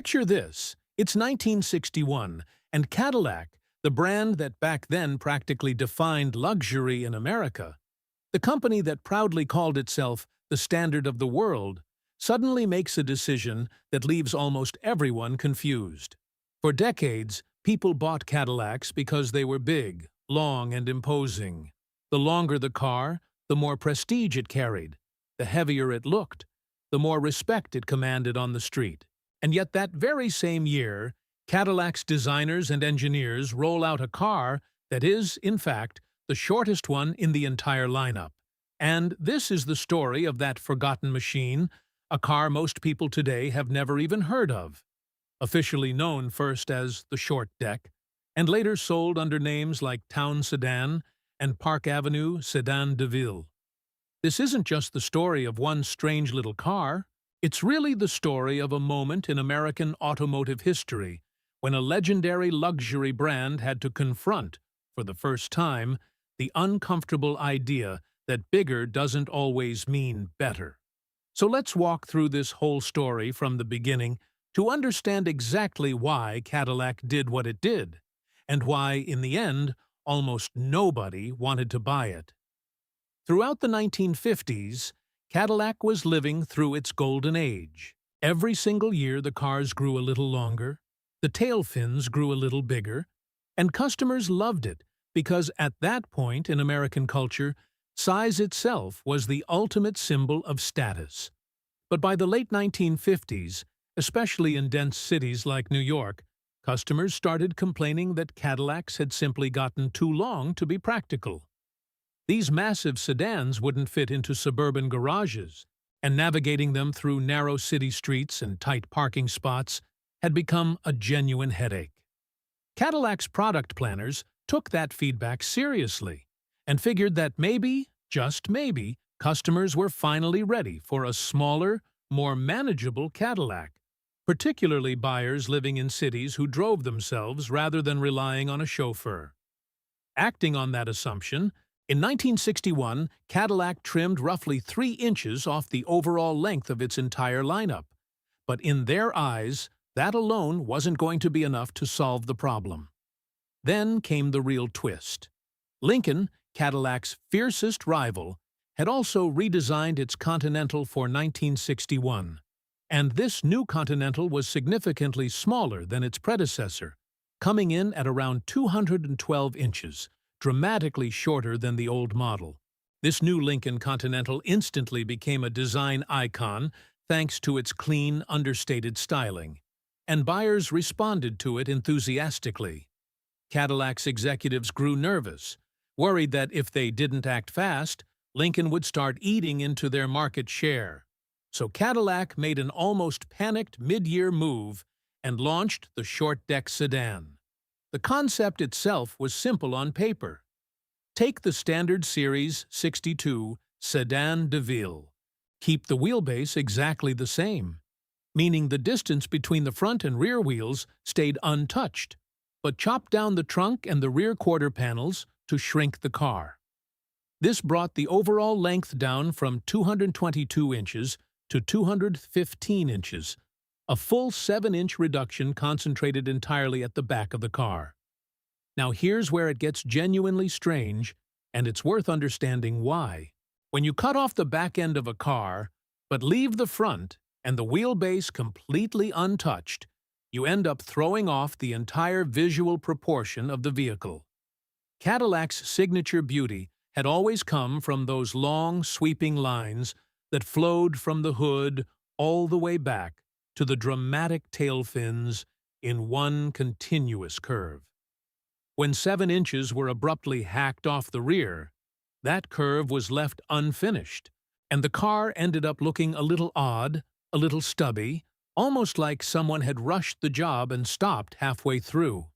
Picture this. It's 1961, and Cadillac, the brand that back then practically defined luxury in America, the company that proudly called itself the standard of the world, suddenly makes a decision that leaves almost everyone confused. For decades, people bought Cadillacs because they were big, long, and imposing. The longer the car, the more prestige it carried. The heavier it looked, the more respect it commanded on the street. And yet that very same year, Cadillac's designers and engineers roll out a car that is, in fact, the shortest one in the entire lineup. And this is the story of that forgotten machine, a car most people today have never even heard of. Officially known first as the Short Deck, and later sold under names like Town Sedan and Park Avenue Sedan de Ville. This isn't just the story of one strange little car. It's really the story of a moment in American automotive history when a legendary luxury brand had to confront, for the first time, the uncomfortable idea that bigger doesn't always mean better. So let's walk through this whole story from the beginning to understand exactly why Cadillac did what it did, and why, in the end, almost nobody wanted to buy it. Throughout the 1950s, Cadillac was living through its golden age. Every single year the cars grew a little longer, the tail fins grew a little bigger, and customers loved it because at that point in American culture, size itself was the ultimate symbol of status. But by the late 1950s, especially in dense cities like New York, customers started complaining that Cadillacs had simply gotten too long to be practical. These massive sedans wouldn't fit into suburban garages, and navigating them through narrow city streets and tight parking spots had become a genuine headache. Cadillac's product planners took that feedback seriously and figured that maybe, just maybe, customers were finally ready for a smaller, more manageable Cadillac, particularly buyers living in cities who drove themselves rather than relying on a chauffeur. Acting on that assumption, in 1961, Cadillac trimmed roughly 3 inches off the overall length of its entire lineup. But in their eyes, that alone wasn't going to be enough to solve the problem. Then came the real twist. Lincoln, Cadillac's fiercest rival, had also redesigned its Continental for 1961. And this new Continental was significantly smaller than its predecessor, coming in at around 212 inches, dramatically shorter than the old model. This new Lincoln Continental instantly became a design icon thanks to its clean, understated styling, and buyers responded to it enthusiastically. Cadillac's executives grew nervous, worried that if they didn't act fast, Lincoln would start eating into their market share. So Cadillac made an almost panicked mid-year move and launched the Short Deck sedan. The concept itself was simple on paper. Take the standard Series 62 Sedan de Ville. Keep the wheelbase exactly the same, meaning the distance between the front and rear wheels stayed untouched, but chop down the trunk and the rear quarter panels to shrink the car. This brought the overall length down from 222 inches to 215 inches, a full 7-inch reduction concentrated entirely at the back of the car. Now here's where it gets genuinely strange, and it's worth understanding why. When you cut off the back end of a car, but leave the front and the wheelbase completely untouched, you end up throwing off the entire visual proportion of the vehicle. Cadillac's signature beauty had always come from those long, sweeping lines that flowed from the hood all the way back to the dramatic tail fins in one continuous curve. When 7 inches were abruptly hacked off the rear, that curve was left unfinished, and the car ended up looking a little odd, a little stubby, almost like someone had rushed the job and stopped halfway through.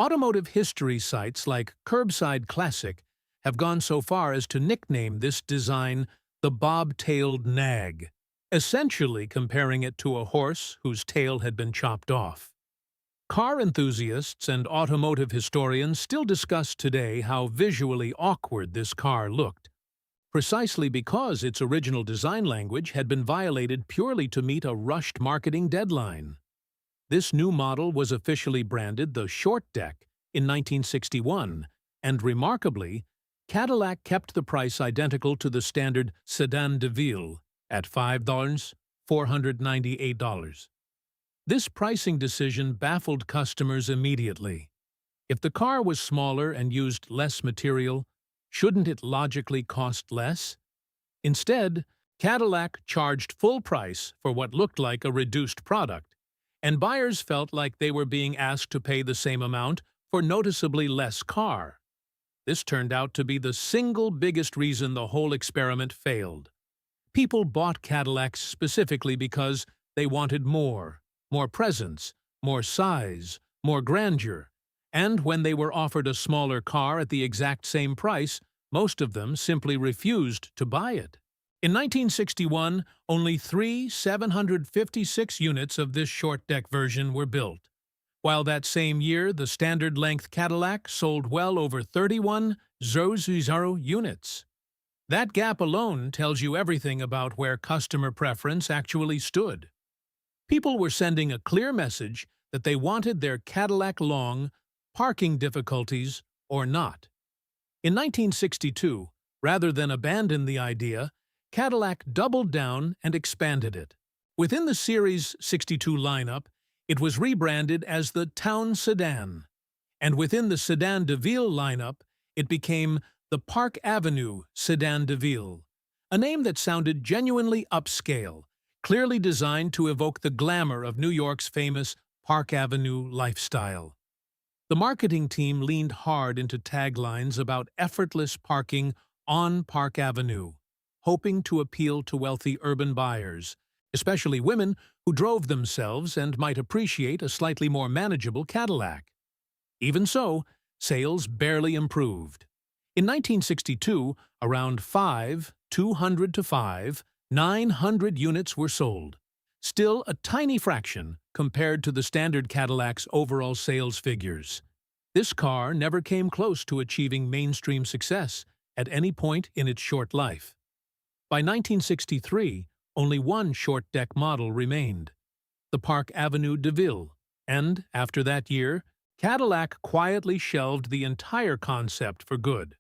Automotive history sites like Curbside Classic have gone so far as to nickname this design the bob-tailed nag, essentially comparing it to a horse whose tail had been chopped off. Car enthusiasts and automotive historians still discuss today how visually awkward this car looked, precisely because its original design language had been violated purely to meet a rushed marketing deadline. This new model was officially branded the Short Deck in 1961, and remarkably, Cadillac kept the price identical to the standard Sedan de Ville at $5,498. This pricing decision baffled customers immediately. If the car was smaller and used less material, shouldn't it logically cost less? Instead, Cadillac charged full price for what looked like a reduced product, and buyers felt like they were being asked to pay the same amount for noticeably less car. This turned out to be the single biggest reason the whole experiment failed. People bought Cadillacs specifically because they wanted more presence, more size, more grandeur, and when they were offered a smaller car at the exact same price, most of them simply refused to buy it. In 1961, only 756 units of this short-deck version were built, while that same year the standard-length Cadillac sold well over 31,000 units. That gap alone tells you everything about where customer preference actually stood. People were sending a clear message that they wanted their Cadillac long, parking difficulties or not. In 1962, rather than abandon the idea, Cadillac doubled down and expanded it. Within the Series 62 lineup, it was rebranded as the Town Sedan, and within the Sedan de Ville lineup, it became the Park Avenue Sedan de Ville, a name that sounded genuinely upscale, clearly designed to evoke the glamour of New York's famous Park Avenue lifestyle. The marketing team leaned hard into taglines about effortless parking on Park Avenue, hoping to appeal to wealthy urban buyers, especially women who drove themselves and might appreciate a slightly more manageable Cadillac. Even so, sales barely improved. In 1962, around 900 units were sold, still a tiny fraction compared to the standard Cadillac's overall sales figures. This car never came close to achieving mainstream success at any point in its short life. By 1963, only one short-deck model remained, the Park Avenue de Ville, and, after that year, Cadillac quietly shelved the entire concept for good.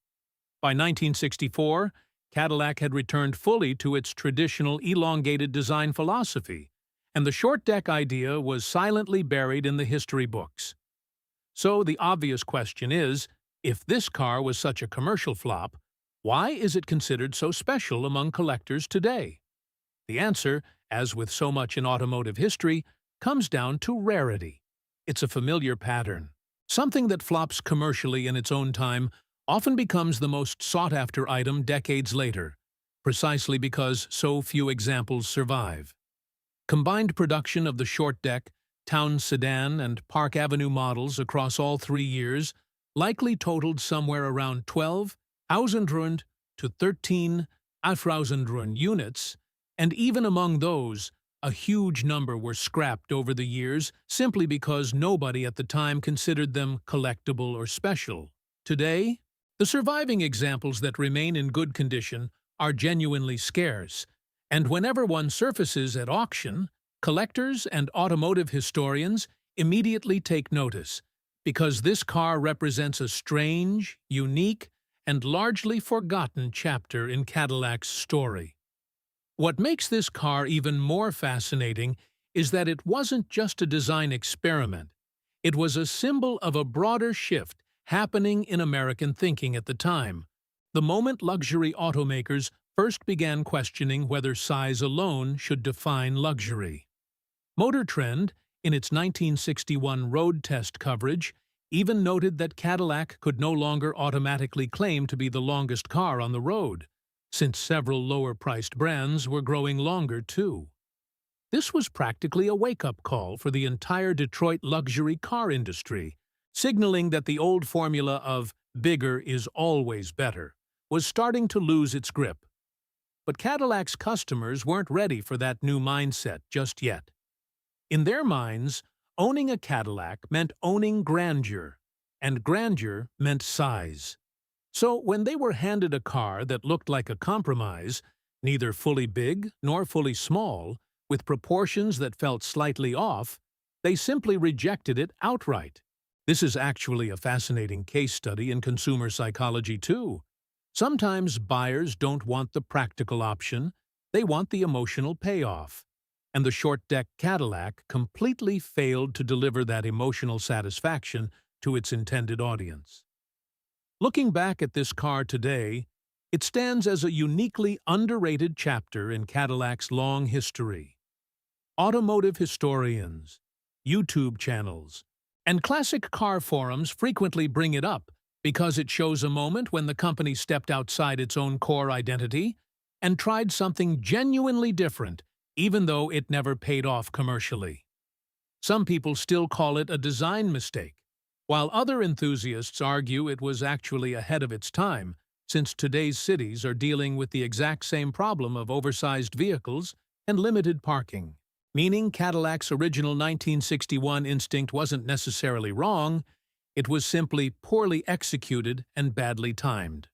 By 1964, Cadillac had returned fully to its traditional elongated design philosophy, and the short-deck idea was silently buried in the history books. So the obvious question is, if this car was such a commercial flop, why is it considered so special among collectors today? The answer, as with so much in automotive history, comes down to rarity. It's a familiar pattern. Something that flops commercially in its own time often becomes the most sought-after item decades later, precisely because so few examples survive. Combined production of the short-deck, Town Sedan, and Park Avenue models across all 3 years likely totaled somewhere around 12,000 to 13,000 units, and even among those, a huge number were scrapped over the years simply because nobody at the time considered them collectible or special. Today, the surviving examples that remain in good condition are genuinely scarce, and whenever one surfaces at auction, collectors and automotive historians immediately take notice, because this car represents a strange, unique, and largely forgotten chapter in Cadillac's story. What makes this car even more fascinating is that it wasn't just a design experiment. It was a symbol of a broader shift happening in American thinking at the time, the moment luxury automakers first began questioning whether size alone should define luxury. Motor Trend, in its 1961 road test coverage, even noted that Cadillac could no longer automatically claim to be the longest car on the road, since several lower-priced brands were growing longer too. This was practically a wake-up call for the entire Detroit luxury car industry, signaling that the old formula of bigger is always better was starting to lose its grip. But Cadillac's customers weren't ready for that new mindset just yet. In their minds, owning a Cadillac meant owning grandeur, and grandeur meant size. So when they were handed a car that looked like a compromise, neither fully big nor fully small, with proportions that felt slightly off, They simply rejected it outright. This is actually a fascinating case study in consumer psychology, too. Sometimes buyers don't want the practical option, they want the emotional payoff. And the short-deck Cadillac completely failed to deliver that emotional satisfaction to its intended audience. Looking back at this car today, it stands as a uniquely underrated chapter in Cadillac's long history. Automotive historians, YouTube channels, and classic car forums frequently bring it up because it shows a moment when the company stepped outside its own core identity and tried something genuinely different, even though it never paid off commercially. Some people still call it a design mistake, while other enthusiasts argue it was actually ahead of its time, since today's cities are dealing with the exact same problem of oversized vehicles and limited parking. Meaning Cadillac's original 1961 instinct wasn't necessarily wrong, it was simply poorly executed and badly timed.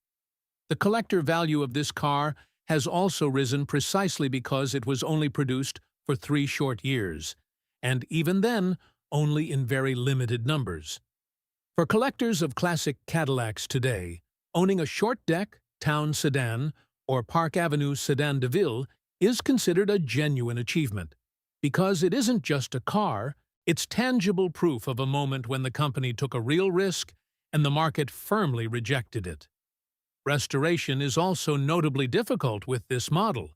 The collector value of this car has also risen precisely because it was only produced for 3 short years, and even then, only in very limited numbers. For collectors of classic Cadillacs today, owning a short-deck, town sedan, or Park Avenue sedan de ville is considered a genuine achievement, because it isn't just a car, it's tangible proof of a moment when the company took a real risk and the market firmly rejected it. Restoration is also notably difficult with this model,